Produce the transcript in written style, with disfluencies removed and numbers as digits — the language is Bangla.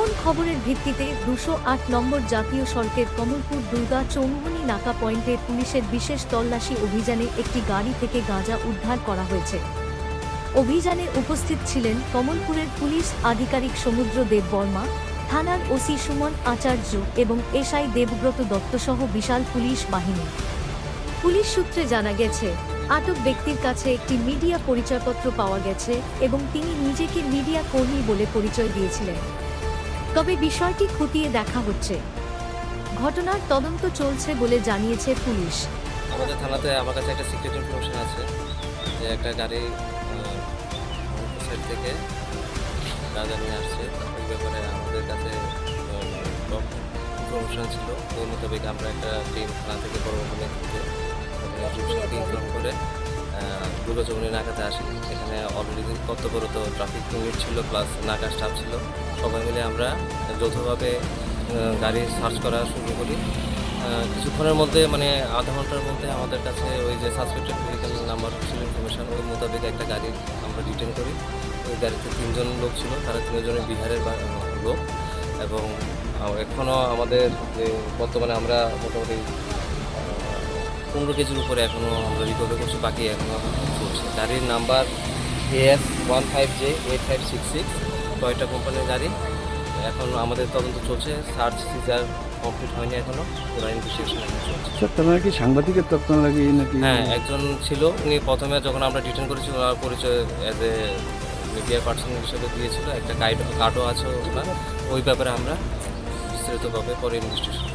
গোপন খবরের ভিত্তিতে 208 নম্বর জাতীয় সড়কের কমলপুর দুর্গা চৌমুহনী নাকা পয়েন্টে পুলিশের বিশেষ তল্লাশি অভিযানে একটি গাড়ি থেকে গাঁজা উদ্ধার করা হয়েছে। অভিযানে উপস্থিত ছিলেন কমলপুরের পুলিশ আধিকারিক সমুদ্র দেব বর্মা, থানার ওসি সুমন আচার্য এবং এসআই দেবব্রত দত্তসহ বিশাল পুলিশ বাহিনী। পুলিশ সূত্রে জানা গেছে, আটক ব্যক্তির কাছে একটি মিডিয়া পরিচয়পত্র পাওয়া গেছে এবং তিনি নিজেকে মিডিয়া কর্মী বলে পরিচয় দিয়েছিলেন। তবে বিষয়টি খতিয়ে দেখা হচ্ছে। ঘটনার তদন্ত চলছে বলে জানিয়েছে পুলিশ। আমাদের থানাতে আমার কাছে একটা সিক্রেট ইনফরমেশন আছে যে একটা গাড়ি সাইড থেকে গাঁজা নিয়ে আসছে। ওই ব্যাপারে আমাদের কাছে ইনফরমেশন ছিল। ওই মোতাবেক আমরা একটা টিম থানা থেকে পরবর্তী ইনফর্ম করে দুর্গা চৌমুহনী নাকাতে আসি। এখানে অলরেডি কর্তব্যরত ট্রাফিক ইউনিট ছিল, প্লাস নাকা স্টাফ ছিল। সবাই মিলে আমরা যৌথভাবে গাড়ি সার্চ করা শুরু করি। কিছুক্ষণের মধ্যে মানে আধা ঘন্টার মধ্যে আমাদের কাছে ওই যে সাসপেক্টেড ভেহিকেল নাম্বার ছিল ইনফরমেশন, ওই মোতাবেক একটা গাড়ি আমরা ডিটেন করি। ওই গাড়িতে 3 জন লোক ছিল, তারা 3 জনের বিহারের লোক। এবং এখনও আমাদের যে বর্তমানে আমরা মোটামুটি 15 কেজির উপরে এখনও আমরা রিকভারি করছি, বাকি এখনও চলছে। গাড়ির নাম্বার AS15J8566, টয়োটা কোম্পানির গাড়ি। এখন আমাদের তদন্ত চলছে, সার্চ সিজার কমপ্লিট হয়নি এখনো, পুরো ইনভেস্টিগেশন এখন চলছে। স্যার, তারা কি সাংবাদিকের তত্ত্ব লাগে নাকি? হ্যাঁ, একজন ছিল, উনি প্রথমে যখন আমরা ডিটেন করেছি ওনার পরিচয় অ্যাজ এ মিডিয়া পার্সন হিসেবে দিয়েছিল। একটা কার্ডও আছে ওনার। ওই ব্যাপারে আমরা বিস্তারিতভাবে পরে ইনভেস্টিগেশন